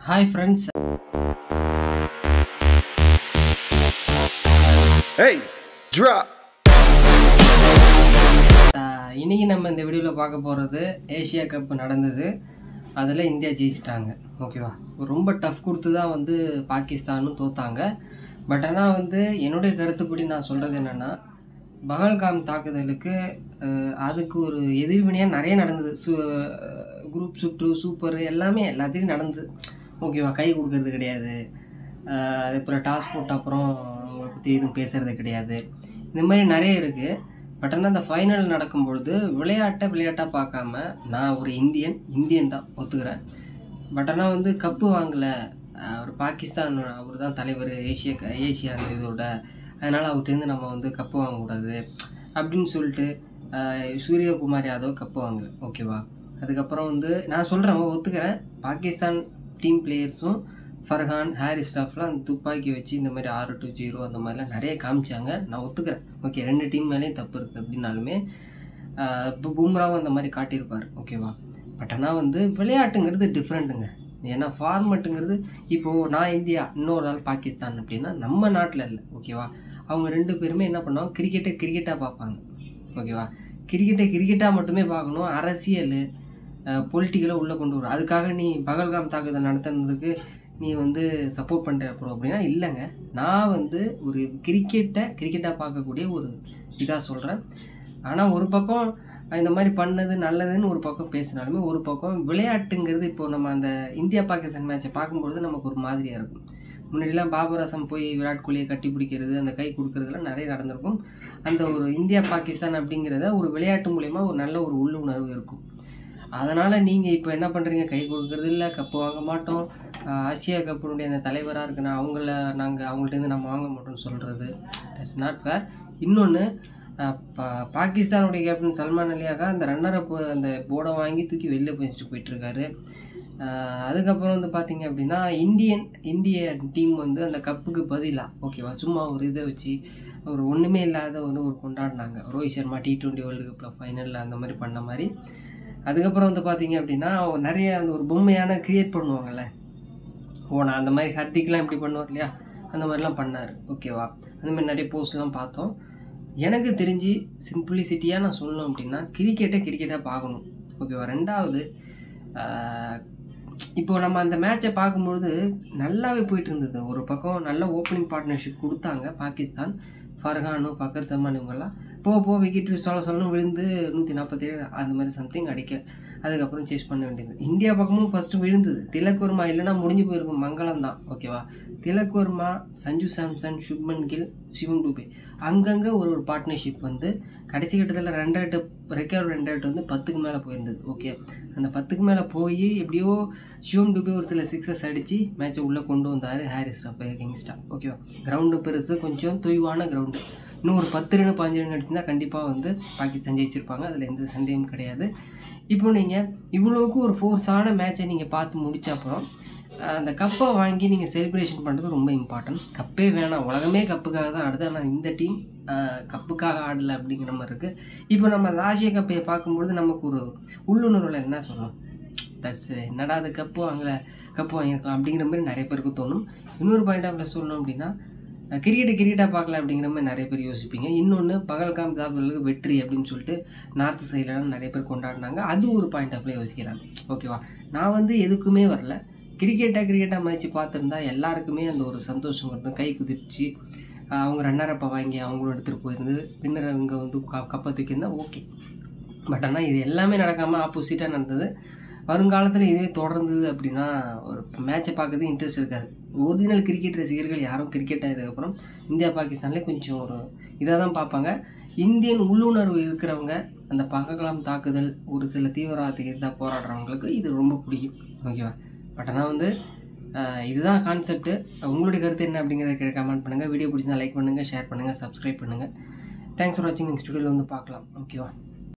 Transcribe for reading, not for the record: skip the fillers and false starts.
Hi friends. Hey, drop. இன்னைக்கு நம்ம இந்த வீடியோவில் பார்க்க போகிறது ஏஷியா கப் நடந்தது. அதில் இந்தியா ஜெயிச்சிட்டாங்க. ஓகேவா, ரொம்ப டஃப் கொடுத்து தான் வந்து பாகிஸ்தானும் தோத்தாங்க. பட் ஆனால் வந்து என்னுடைய கருத்துப்படி நான் சொல்கிறது என்னென்னா, பகல்காம் தாக்குதலுக்கு அதுக்கு ஒரு எதிர்வினையாக நிறைய நடந்தது. குரூப் சுற்று சூப்பர் எல்லாத்தையும் நடந்தது. ஓகேவா, கை கொடுக்கறது கிடையாது, அதுக்கப்புறம் டாஸ் போட்ட அப்புறம் அவங்கள பற்றி எதுவும் பேசுகிறது கிடையாது, இந்த மாதிரி நிறைய இருக்குது. பட் ஆனால் அந்த ஃபைனல் நடக்கும்பொழுது விளையாட்டாக பார்க்காம நான் ஒரு இந்தியன் தான் ஒத்துக்கிறேன். பட் ஆனால் வந்து கப்பு வாங்கலை, ஒரு பாகிஸ்தான் அவர் தான் தலைவர் ஏஷியா இதோட, அதனால் அவர்கிட்டருந்து நம்ம வந்து கப்பு வாங்கக்கூடாது அப்படின்னு சொல்லிட்டு சூரியகுமார் யாதவ் கப்பு வாங்கலை. ஓகேவா, அதுக்கப்புறம் வந்து நான் சொல்கிறேன், ஒத்துக்கிறேன், பாகிஸ்தான் டீம் பிளேயர்ஸும் ஃபர்ஹான் ஹாரிஸ் ஸ்டாஃப்லாம் அந்த துப்பாக்கி வச்சு இந்த மாதிரி 6-0 அந்த மாதிரிலாம் நிறைய காமிச்சாங்க, நான் ஒத்துக்கிறேன். ஓகே, ரெண்டு டீம் மேலேயும் தப்பு இருக்குது அப்படின்னாலுமே இப்போ பும்ராவும் அந்த மாதிரி காட்டியிருப்பார். ஓகேவா, பட் ஆனால் வந்து விளையாட்டுங்கிறது டிஃப்ரெண்ட்டுங்க. ஏன்னா ஃபார்மெட்டுங்கிறது இப்போது நான் இந்தியா, இன்னொரு ஆள் பாகிஸ்தான் அப்படின்னா நம்ம நாட்டில் இல்லை. ஓகேவா, அவங்க ரெண்டு பேருமே என்ன பண்ணுவாங்க, கிரிக்கெட்டாக பார்ப்பாங்க. ஓகேவா, கிரிக்கெட்டாக மட்டுமே பார்க்கணும், அரசியல் பொலிட்டிக்கலாக உள்ளே கொண்டு வரும். அதுக்காக நீ பகல்காம் தாக்குதல் நடத்துனதுக்கு நீ வந்து சப்போர்ட் பண்ணுற அப்புறம் அப்படின்னா இல்லைங்க. நான் வந்து ஒரு கிரிக்கெட்டாக பார்க்கக்கூடிய ஒரு இதாக சொல்கிறேன். ஆனால் ஒரு பக்கம் இந்த மாதிரி பண்ணது நல்லதுன்னு ஒரு பக்கம் பேசினாலுமே, ஒரு பக்கம் விளையாட்டுங்கிறது இப்போது நம்ம அந்த இந்தியா பாகிஸ்தான் மேட்சை பார்க்கும்பொழுது நமக்கு ஒரு மாதிரியாக இருக்கும். முன்னாடிலாம் பாபர் அசம் போய் விராட் கோலியை கட்டி பிடிக்கிறது, அந்த கை கொடுக்கறதுலாம் நிறைய நடந்திருக்கும். அந்த ஒரு இந்தியா பாகிஸ்தான் அப்படிங்கிறத ஒரு விளையாட்டு மூலயமா ஒரு நல்ல ஒரு உள்ளுணர்வு இருக்கும். அதனால் நீங்கள் இப்போ என்ன பண்ணுறீங்க, கை கொடுக்கறது இல்லை, கப்பு வாங்க மாட்டோம், ஆசியா கப்பினுடைய அந்த தலைவராக இருக்குன்னா அவங்கள்ட்டேருந்து நம்ம வாங்க மாட்டோம்னு சொல்கிறது, தட்ஸ் நாட் ஃபேர். இன்னொன்று, பாகிஸ்தானுடைய கேப்டன் சல்மான் அலியாக அந்த ரன்னரை அந்த போர்டை வாங்கி தூக்கி வெளில வச்சுட்டு போயிட்டுருக்காரு. அதுக்கப்புறம் வந்து பார்த்திங்க அப்படின்னா இந்திய டீம் வந்து அந்த கப்புக்கு பதிலாக, ஓகேவா, சும்மா ஒரு இதை வச்சு ஒரு ஒன்றுமே இல்லாத வந்து ஒரு கொண்டாடினாங்க. ரோஹித் சர்மா T20 வேர்ல்டு கப்பில் ஃபைனலில் அந்த மாதிரி பண்ண மாதிரி. அதுக்கப்புறம் வந்து பார்த்திங்க அப்படின்னா நிறைய அந்த ஒரு பொம்மையான க்ரியேட் பண்ணுவாங்கள்ல, நான் அந்த மாதிரி ஹர்திக்லாம் இப்படி பண்ணுவார் இல்லையா, அந்த மாதிரிலாம் பண்ணார். ஓகேவா, அந்த மாதிரி நிறைய போஸ்ட்லாம் பார்த்தோம். எனக்கு தெரிஞ்சு சிம்பிளிசிட்டியாக நான் சொல்லணும் அப்படின்னா கிரிக்கெட்டாக பார்க்கணும். ஓகேவா, ரெண்டாவது இப்போது நம்ம அந்த மேட்சை பார்க்கும்பொழுது நல்லாவே போயிட்டு இருந்தது. ஒரு பக்கம் நல்ல ஓப்பனிங் பார்ட்னர்ஷிப் கொடுத்தாங்க பாகிஸ்தான், ஃபர்ஹானும் ஃபக்கர் சல்மான் இவங்கெல்லாம் போக விக்கெட்டு சொல்லணும் விழுந்து 147 அந்த மாதிரி சம்திங் அடிக்க, அதுக்கப்புறம் சேஸ் பண்ண வேண்டியது. இந்தியா பக்கமும் ஃபஸ்ட்டு விழுந்தது. திலக் வர்மா இல்லைன்னா முடிஞ்சு போயிருக்கும், மங்களம் தான். ஓகேவா, திலக் வர்மா, சஞ்சு சாம்சன், சுப்மன் கில், சிவம் டூபே அங்கங்கே ஒரு பார்ட்னர்ஷிப் வந்து கடைசி கட்டத்தில் ரெக்கார்டு 2 வந்து 10க்கு மேலே போயிருந்தது. ஓகே, அந்த 10க்கு மேலே போய் எப்படியோ சிவம் டூபே ஒரு சில 6 அடித்து மேட்சை உள்ளே கொண்டு வந்தார் ஹாரிஸ் ஸ்டாஃப் கிங்ஸ்டா. ஓகேவா, கிரவுண்டு பெருசு, கொஞ்சம் தொய்வான கிரவுண்டு. இன்னும் ஒரு 10 ரன் 15 ரன் அடிச்சுருந்தா கண்டிப்பாக வந்து பாகிஸ்தான் ஜெயிச்சிருப்பாங்க, அதில் எந்த சந்தேகமும் கிடையாது. இப்போ நீங்கள் இவ்வளோக்கு ஒரு ஃபோர்ஸான மேட்சை நீங்கள் பார்த்து முடிச்ச அப்புறம் அந்த கப்பை வாங்கி நீங்கள் செலிப்ரேஷன் பண்ணுறது ரொம்ப இம்பார்ட்டன்ட். கப்பே வேணாம், உலகமே கப்புக்காக தான் ஆடுது, ஆனால் இந்த டீம் கப்புக்காக ஆடலை அப்படிங்கிற மாதிரி இருக்குது. இப்போ நம்ம அந்த ஆசிய கப்பையை பார்க்கும்பொழுது நமக்கு ஒரு உள்ளுணர்வில் என்ன சொல்லணும், என்னடா அது கப்பு வாங்கியிருக்கலாம் அப்படிங்கிற மாதிரி நிறைய பேருக்கு தோணும். இன்னொரு பாயிண்ட் ஆஃப் வியூ சொல்லணும் அப்படின்னா, கிரிக்கெட்டாக பார்க்கல அப்படிங்கிற மாதிரி நிறைய பேர் யோசிப்பீங்க. இன்னொன்று, பகல்காம் தாக்குதலுக்கு வெற்றி அப்படின்னு சொல்லிட்டு நார்த் சைட்லலாம் நிறைய பேர் கொண்டாடினாங்க, அது ஒரு பாயிண்ட் ஆஃப் வியூ யோசிக்கிறாங்க. ஓகேவா, நான் வந்து எதுக்குமே வரல, கிரிக்கெட்டாக மேட்ச் பார்த்துருந்தா எல்லாருக்குமே அந்த ஒரு சந்தோஷம் இருக்கும். கை குதிச்சு அவங்க ரன்னரப்பை வாங்கி அவங்களும் எடுத்துகிட்டு போயிருந்து பின்னர் இங்கே வந்து கப்பை தூக்கியிருந்தால் ஓகே. பட் ஆனால் இது எல்லாமே நடக்காமல் ஆப்போசிட்டாக நடந்தது. வருங்காலத்தில் இதுவே தொடர்ந்தது அப்படின்னா ஒரு மேட்சை பார்க்கறது இன்ட்ரெஸ்ட் இருக்காது. ஒரிஜினல் கிரிக்கெட் ரசிகர்கள் யாரும் கிரிக்கெட் ஆகியதுக்கப்புறம் இந்தியா பாகிஸ்தான்லேயே கொஞ்சம் ஒரு இதாக தான் பார்ப்பாங்க. இந்தியன் உள்ளுணர்வு இருக்கிறவங்க, அந்த பகல்காம் தாக்குதல் ஒரு சில தீவிரவாதத்துக்கு எதிராக போராடுறவங்களுக்கு இது ரொம்ப பிடிக்கும். ஓகேவா, பட் ஆனால் வந்து இதுதான் கான்செப்ட்டு. உங்களுடைய கருத்து என்ன அப்படிங்கிறத கமெண்ட் பண்ணுங்கள். வீடியோ பிடிச்சிருந்தா லைக் பண்ணுங்கள், ஷேர் பண்ணுங்கள், சப்ஸ்கிரைப் பண்ணுங்கள். தேங்க்ஸ் ஃபார் வாட்சிங். நெக்ஸ்ட் வீடியோவில் வந்து பார்க்கலாம். ஓகேவா.